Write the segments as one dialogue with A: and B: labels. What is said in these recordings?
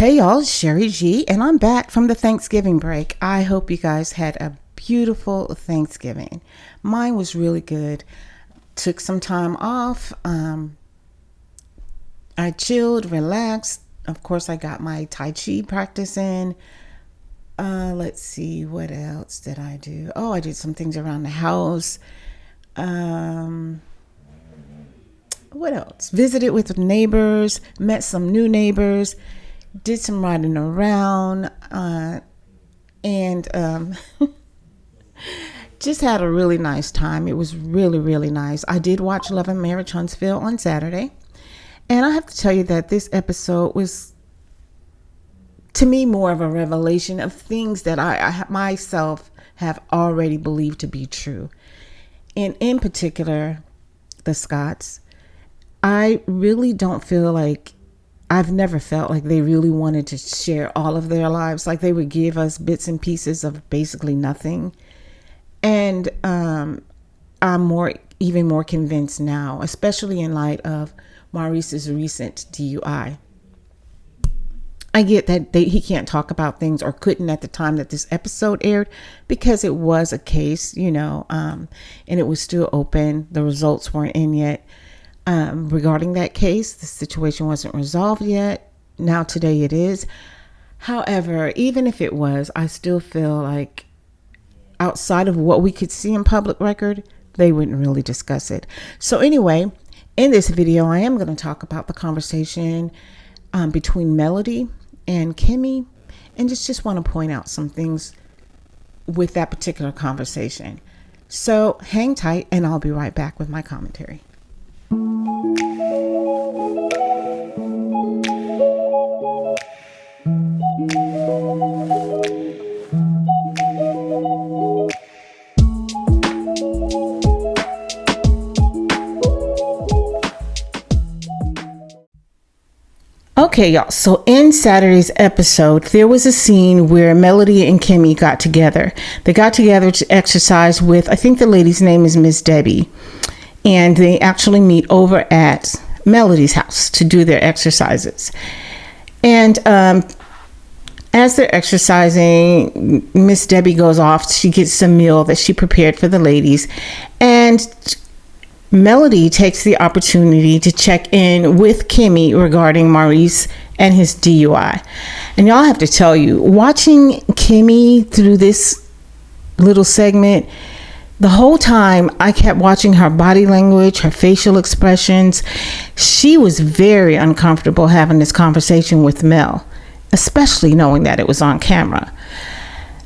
A: Hey y'all, it's Sherry G, and I'm back from the Thanksgiving break. I hope you guys had a beautiful Thanksgiving. Mine was really good. Took some time off. I chilled, relaxed. Of course, I got my Tai Chi practice in. Let's see, what else did I do? Oh, I did some things around the house. What else? Visited with neighbors, met some new neighbors, did some riding around, and just had a really nice time. It was really, really nice. I did watch Love and Marriage Huntsville on Saturday, and I have to tell you that this episode was, to me, more of a revelation of things that I myself have already believed to be true. And in particular, the Scotts. I really don't feel like, I've never felt like they really wanted to share all of their lives. Like they would give us bits and pieces of basically nothing. And I'm even more convinced now, especially in light of Maurice's recent DUI. I get that he can't talk about things, or couldn't at the time that this episode aired, because it was a case, and it was still open. The results weren't in yet. Regarding that case, the situation wasn't resolved yet. Now today it is. However, even if it was, I still feel like outside of what we could see in public record, they wouldn't really discuss it. So anyway, in this video, I am going to talk about the conversation between Melody and Kimmi, and just want to point out some things with that particular conversation. So hang tight, and I'll be right back with my commentary. Okay, y'all. So in Saturday's episode, there was a scene where Melody and Kimmi got together. They got together to exercise with, I think the lady's name is Miss Debbie. And they actually meet over at Melody's house to do their exercises. And as they're exercising, Miss Debbie goes off. She gets some meal that she prepared for the ladies. And Melody takes the opportunity to check in with Kimmi regarding Maurice and his DUI. And y'all, have to tell you, watching Kimmi through this little segment, the whole time I kept watching her body language, her facial expressions. She was very uncomfortable having this conversation with Mel, especially knowing that it was on camera.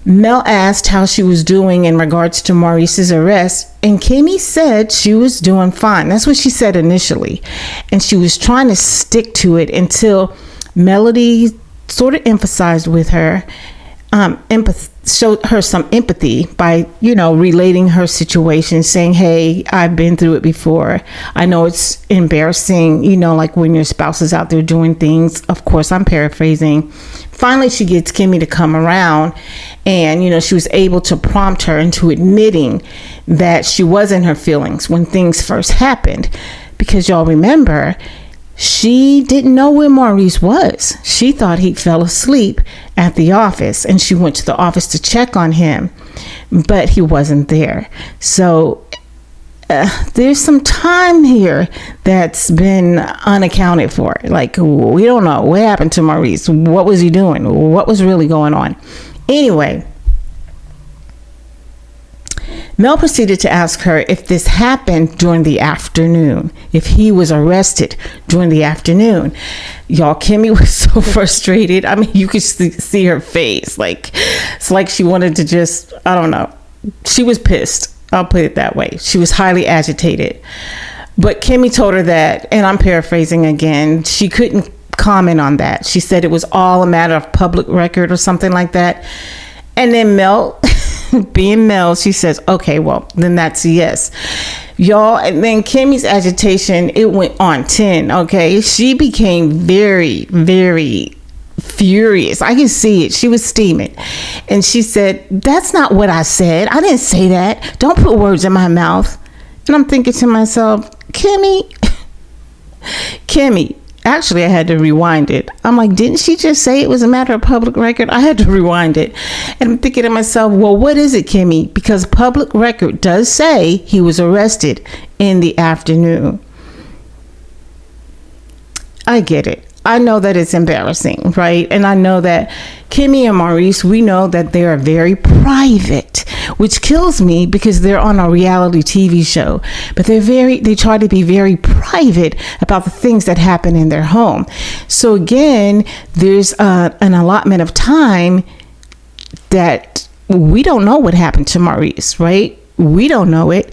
A: Mel asked how she was doing in regards to Maurice's arrest, and Kimmi said she was doing fine. That's what she said initially. And she was trying to stick to it until Melody sort of emphasized with her, showed her some empathy by, relating her situation, saying, hey, I've been through it before. I know it's embarrassing, like when your spouse is out there doing things. Of course, I'm paraphrasing. Finally, she gets Kimmi to come around, and, she was able to prompt her into admitting that she was in her feelings when things first happened. Because y'all remember, she didn't know where Maurice was. She thought he fell asleep at the office, and she went to the office to check on him, but he wasn't there. So there's some time here that's been unaccounted for. Like, we don't know what happened to Maurice. What was he doing? What was really going on? Anyway, Mel proceeded to ask her if this happened during the afternoon, if he was arrested during the afternoon. Y'all, Kimmi was so frustrated. I mean, you could see her face. Like, it's like she wanted to just, I don't know. She was pissed. I'll put it that way. She was highly agitated. But Kimmi told her that, and I'm paraphrasing again, she couldn't comment on that. She said it was all a matter of public record or something like that. And then Mel, being Mel, she says, okay, well, then that's a yes. Y'all, and then Kimmi's agitation, it went on 10, okay? She became very, very furious. I can see it. She was steaming. And she said, that's not what I said. I didn't say that. Don't put words in my mouth. And I'm thinking to myself, Kimmi, Actually, I had to rewind it. I'm like, didn't she just say it was a matter of public record? I had to rewind it. And I'm thinking to myself, well, what is it, Kimmi? Because public record does say he was arrested in the afternoon. I get it. I know that it's embarrassing, right? And I know that Kimmi and Maurice, we know that they are very private, which kills me because they're on a reality TV show. But they try to be very private about the things that happen in their home. So again, there's an allotment of time that we don't know what happened to Maurice, right? We don't know it.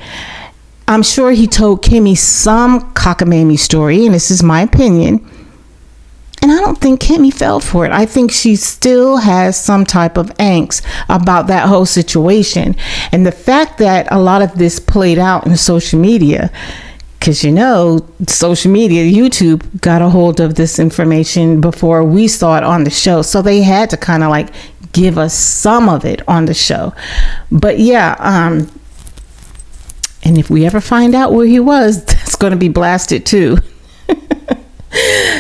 A: I'm sure he told Kimmi some cockamamie story, and this is my opinion. And I don't think Kimmi fell for it. I think she still has some type of angst about that whole situation. And the fact that a lot of this played out in social media, because social media, YouTube got a hold of this information before we saw it on the show. So they had to kind of like give us some of it on the show. But yeah, and if we ever find out where he was, that's going to be blasted too.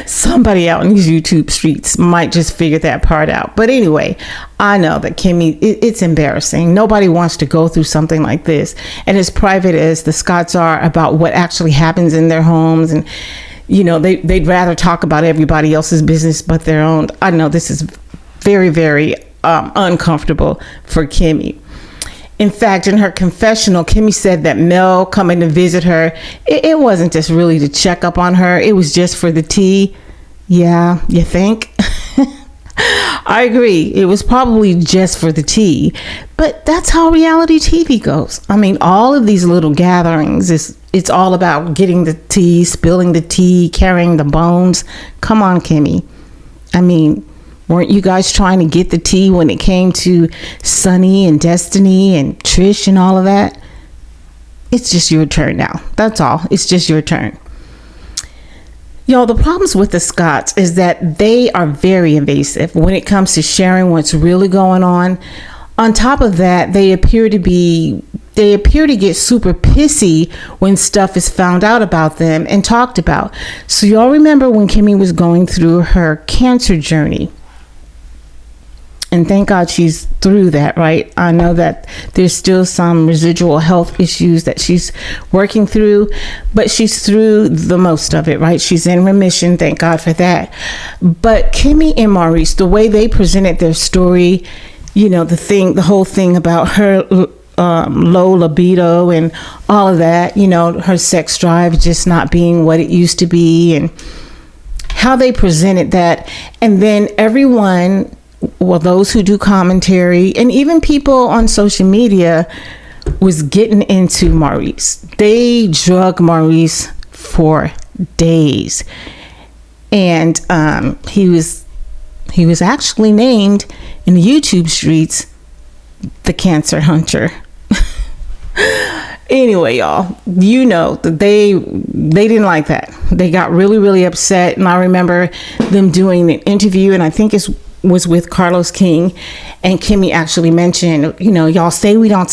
A: Somebody out in these YouTube streets might just figure that part out. But anyway, I know that Kimmi, it's embarrassing. Nobody wants to go through something like this. And as private as the Scotts are about what actually happens in their homes, and they'd rather talk about everybody else's business but their own. I know this is very, very uncomfortable for Kimmi. In fact, in her confessional, Kimmi said that Mel coming to visit her, it wasn't just really to check up on her. It was just for the tea. Yeah, you think? I agree. It was probably just for the tea. But that's how reality TV goes. I mean, all of these little gatherings, it's all about getting the tea, spilling the tea, carrying the bones. Come on, Kimmi. I mean, weren't you guys trying to get the tea when it came to Sunny and Destiny and Trish and all of that? It's just your turn now. That's all. It's just your turn. The problems with the Scotts is that they are very invasive when it comes to sharing what's really going on. On top of that, they appear to get super pissy when stuff is found out about them and talked about. So y'all remember when Kimmi was going through her cancer journey? And thank God she's through that, right? I know that there's still some residual health issues that she's working through, but she's through the most of it, right? She's in remission, thank God for that. But Kimmi and Maurice, the way they presented their story, the whole thing about her low libido and all of that, her sex drive just not being what it used to be, and how they presented that. And then everyone, those who do commentary and even people on social media, was getting into Maurice. They drug Maurice for days. And he was actually named in the YouTube streets the Cancer Hunter. Anyway, y'all, that they didn't like that. They got really, really upset. And I remember them doing an interview, and I think it was with Carlos King, and Kimmi actually mentioned, y'all say we don't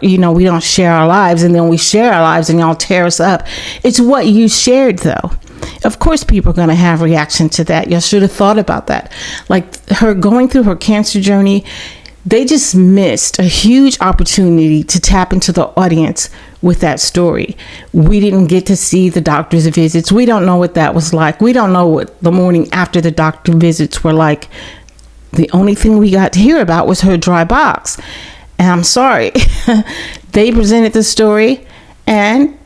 A: we don't share our lives, and then we share our lives and y'all tear us up. It's what you shared, though. Of course people are going to have reaction to that. Y'all should have thought about that. Like her going through her cancer journey, they just missed a huge opportunity to tap into the audience with that story. We didn't get to see the doctor's visits. We don't know what that was like. We don't know what the morning after the doctor visits were like. The only thing we got to hear about was her dry box. And I'm sorry. They presented the story and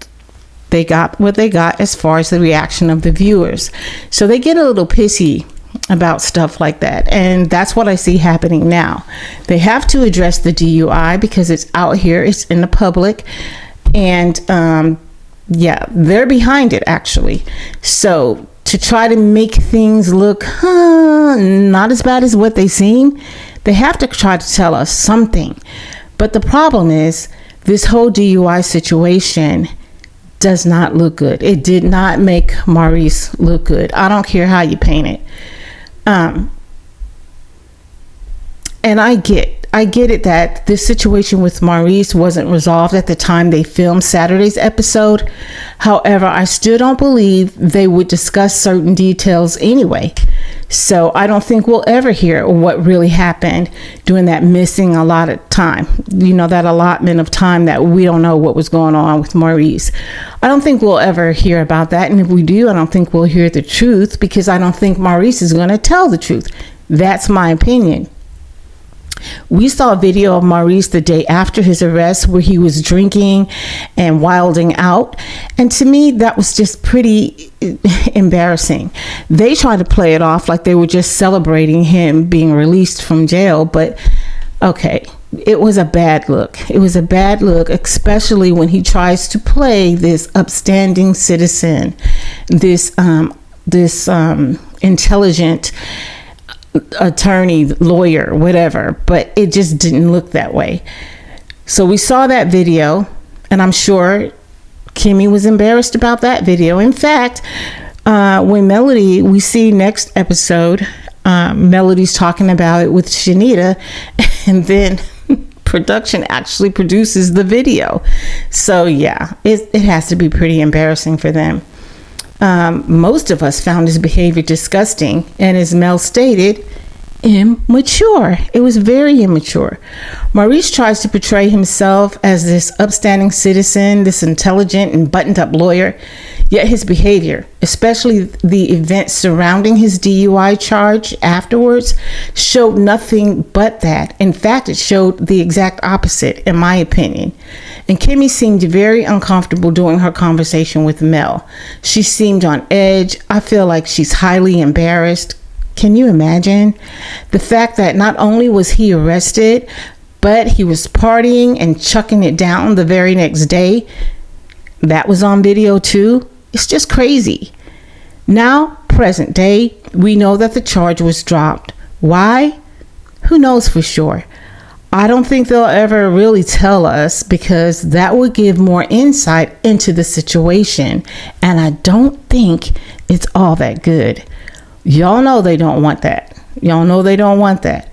A: they got what they got as far as the reaction of the viewers. So they get a little pissy about stuff like that. And that's what I see happening now. They have to address the DUI because it's out here. It's in the public. And they're behind it, actually. So to try to make things look not as bad as what they seem, they have to try to tell us something. But the problem is, this whole DUI situation does not look good. It did not make Maurice look good. I don't care how you paint it. And I get I get it that this situation with Maurice wasn't resolved at the time they filmed Saturday's episode. However, I still don't believe they would discuss certain details anyway. So I don't think we'll ever hear what really happened during that missing allotted time. You know, that allotment of time that we don't know what was going on with Maurice. I don't think we'll ever hear about that. And if we do, I don't think we'll hear the truth, because I don't think Maurice is going to tell the truth. That's my opinion. We saw a video of Maurice the day after his arrest where he was drinking and wilding out. And to me, that was just pretty embarrassing. They tried to play it off like they were just celebrating him being released from jail. But okay, it was a bad look. It was a bad look, especially when he tries to play this upstanding citizen, this intelligent attorney, lawyer, whatever, but it just didn't look that way. So we saw that video, and I'm sure Kimmi was embarrassed about that video. In fact, when Melody, we see next episode, Melody's talking about it with Shanita, and then production actually produces the video. So yeah, it has to be pretty embarrassing for them. Most of us found his behavior disgusting, and as Mel stated, immature. It was very immature. Maurice tries to portray himself as this upstanding citizen, this intelligent and buttoned up lawyer, yet his behavior, especially the events surrounding his DUI charge afterwards, showed nothing but that. In fact, it showed the exact opposite, in my opinion. And Kimmi seemed very uncomfortable during her conversation with Mel. She seemed on edge. I feel like she's highly embarrassed. Can you imagine? The fact that not only was he arrested, but he was partying and chucking it down the very next day. That was on video too. It's just crazy. Now, present day, we know that the charge was dropped. Why? Who knows for sure? I don't think they'll ever really tell us, because that would give more insight into the situation. And I don't think it's all that good. Y'all know they don't want that. Y'all know they don't want that.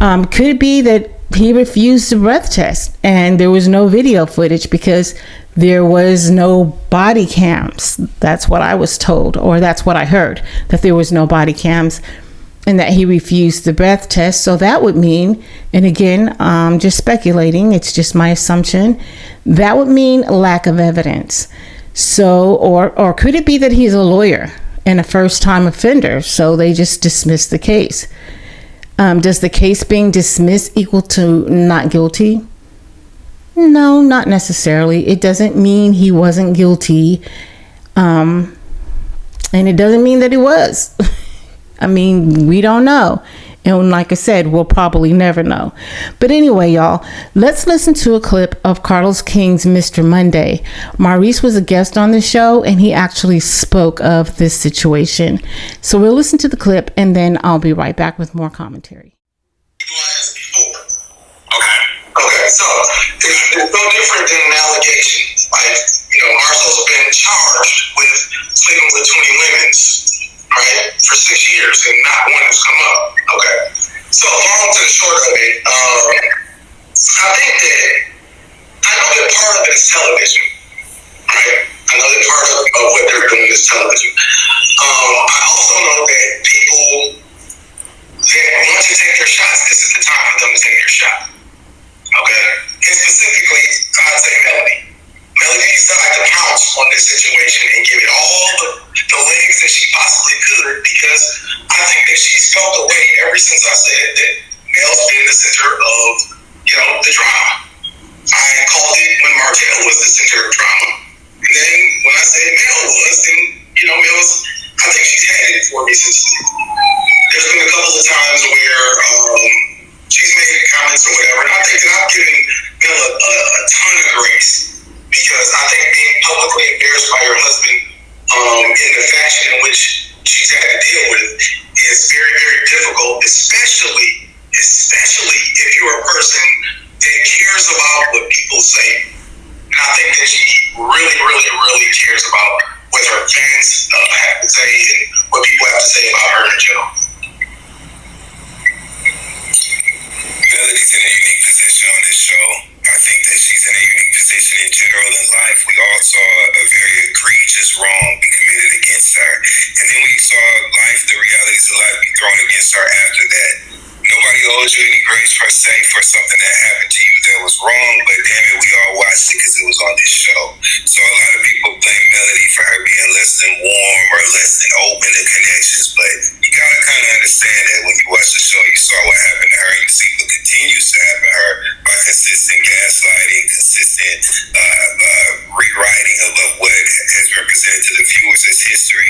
A: Could it be that he refused the breath test and there was no video footage because there was no body cams? That's what I was told, or that's what I heard, that there was no body cams and that he refused the breath test. So that would mean, and again, just speculating, it's just my assumption, that would mean lack of evidence. So, or could it be that he's a lawyer and a first-time offender, so they just dismissed the case? Does the case being dismissed equal to not guilty? No, not necessarily. It doesn't mean he wasn't guilty. And it doesn't mean that he was. I mean, we don't know. And like I said, we'll probably never know. But anyway, y'all, let's listen to a clip of Carlos King's Mr. Monday. Maurice was a guest on the show, and he actually spoke of this situation. So we'll listen to the clip, and then I'll be right back with more commentary.
B: Okay, so it's no different than an allegation. Like, Marcel's been charged with sleeping with 20 women, right, for 6 years, and not one has come up. Okay, so long to the short of it, I think that, I know that part of it is television, right? I know that part of what they're doing is television. I also know that people that want to take their shots, this is the time for them to take their shot. Okay? And specifically, I'd say Melody. Melody decided to pounce on this situation and give it all the legs that she possibly could, because I think that she's felt the way ever since I said that Mel's been the center of, the drama. I called it when Martell was the center of drama. And then when I said Mel was, then, Mel's, I think she's had it for me since. There's been a couple of times where she's made comments or whatever, and I think that I've given Mel a ton of grace, because I think being publicly embarrassed by your husband in the fashion in which she's had to deal with is very, very difficult, especially if you're a person that cares about what people say. And I think that she really, really, really cares about what her fans have to say and what people have to say about her in general.
C: Melody
B: Kimmi's in a unique position on this show. I think that she's in a unique position in general in life. We all saw a very egregious wrong be committed against her. And then we saw life, the realities of life be thrown against her after that. Nobody owes you any grace per se for something that happened to you that was wrong, but damn it, we all watched it because it was on this show. So a lot of people blame Melody for her being less than warm or less than open to connections, but you gotta kind of understand that when you watch the show, you saw what happened to her, and you see what continues to happen to her by consistent gaslighting, consistent rewriting of what has been presented to the viewers as history.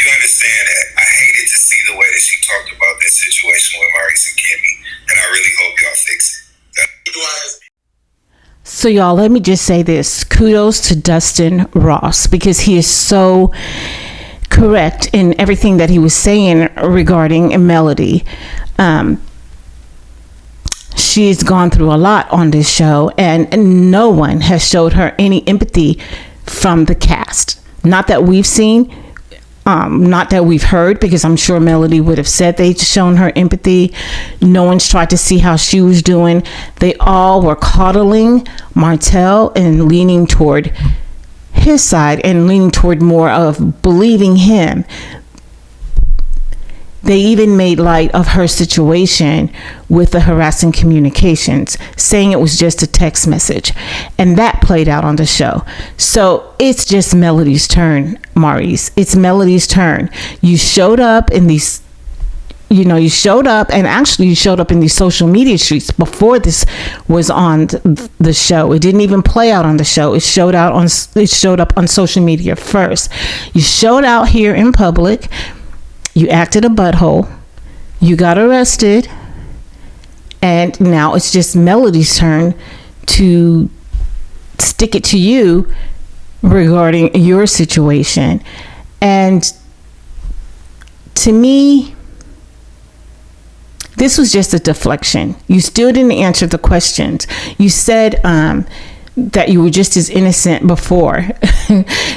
B: You understand that. I hated to see the way that she talked about that situation with Maurice and Kimmi, and I really hope y'all fix it.
A: So y'all, let me just say this. Kudos to Dustin Ross, because he is so correct in everything that he was saying regarding Melody. She's gone through a lot on this show, and no one has showed her any empathy from the cast. Not that we've seen, not that we've heard, because I'm sure Melody would have said they'd shown her empathy. No one's tried to see how she was doing. They all were coddling Martell and leaning toward his side and leaning toward more of believing him. They even made light of her situation with the harassing communications, saying it was just a text message. And that played out on the show. So it's just Melody's turn, Maurice. It's Melody's turn. You showed up in these, you showed up, and actually you showed up in these social media streets before this was on the show. It didn't even play out on the show. It showed up on social media first. You showed out here in public. You acted a butthole. You got arrested. And now it's just Melody's turn to stick it to you regarding your situation. And to me, this was just a deflection. You still didn't answer the questions. You said that you were just as innocent before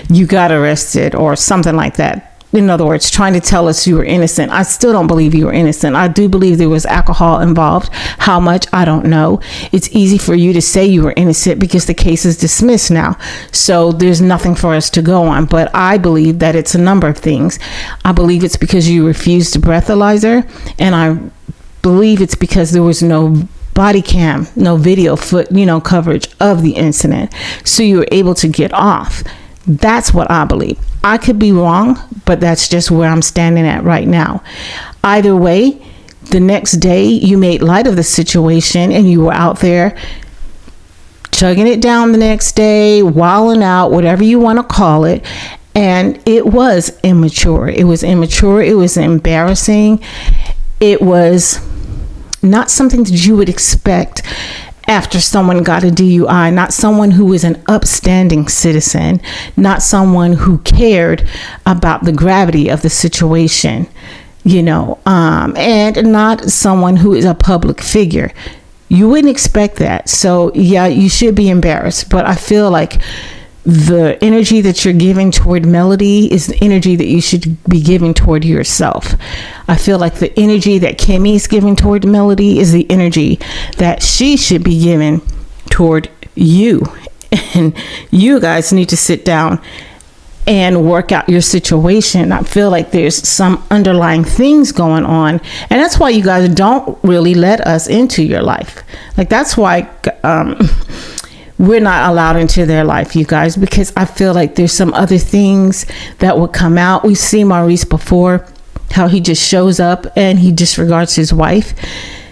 A: you got arrested or something like that. In other words, trying to tell us you were innocent. I still don't believe you were innocent. I do believe there was alcohol involved. How much, I don't know. It's easy for you to say you were innocent because the case is dismissed now. So there's nothing for us to go on. But I believe that it's a number of things. I believe it's because you refused to breathalyzer. And I believe it's because there was no body cam, no video coverage of the incident. So you were able to get off. That's what I believe. I could be wrong, but that's just where I'm standing at right now. Either way, the next day you made light of the situation and you were out there chugging it down the next day, wilding out, whatever you want to call it. And it was immature. It was immature. It was embarrassing. It was not something that you would expect after someone got a DUI, not someone who was an upstanding citizen, not someone who cared about the gravity of the situation, and not someone who is a public figure. You wouldn't expect that. So yeah, you should be embarrassed. But I feel like the energy that you're giving toward Melody is the energy that you should be giving toward yourself. I feel like the energy that Kimmi is giving toward Melody is the energy that she should be giving toward you. And you guys need to sit down and work out your situation. I feel like there's some underlying things going on. And that's why you guys don't really let us into your life. Like, that's why we're not allowed into their life, you guys, because I feel like there's some other things that would come out. We've seen Maurice before, how he just shows up and he disregards his wife.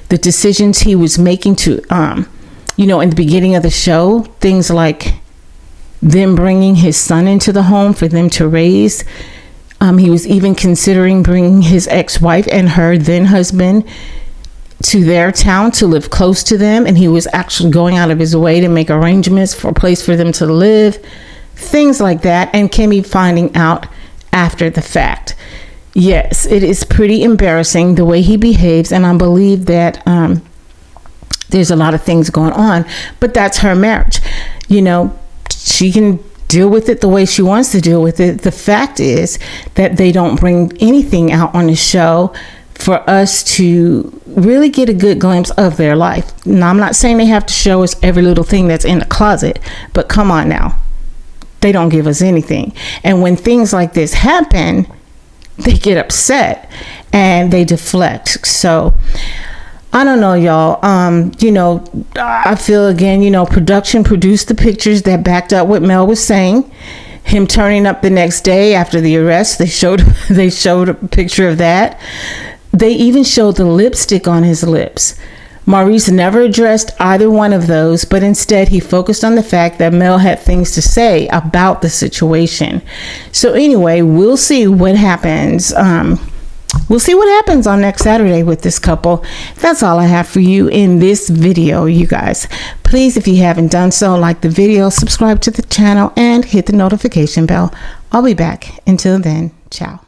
A: The decisions he was making to, in the beginning of the show, things like them bringing his son into the home for them to raise. He was even considering bringing his ex-wife and her then husband to their town to live close to them, and he was actually going out of his way to make arrangements for a place for them to live, things like that. And Kimmi finding out after the fact. Yes, it is pretty embarrassing the way he behaves, and I believe that there's a lot of things going on, but that's her marriage. She can deal with it the way she wants to deal with it. The fact is that they don't bring anything out on the show for us to really get a good glimpse of their life. Now, I'm not saying they have to show us every little thing that's in the closet, but come on now. They don't give us anything. And when things like this happen, they get upset and they deflect. So I don't know, y'all. I feel again, production produced the pictures that backed up what Mel was saying. Him turning up the next day after the arrest, they showed a picture of that. They even showed the lipstick on his lips. Maurice never addressed either one of those, but instead he focused on the fact that Mel had things to say about the situation. So anyway, we'll see what happens. We'll see what happens on next Saturday with this couple. That's all I have for you in this video, you guys. Please, if you haven't done so, like the video, subscribe to the channel, and hit the notification bell. I'll be back. Until then, ciao.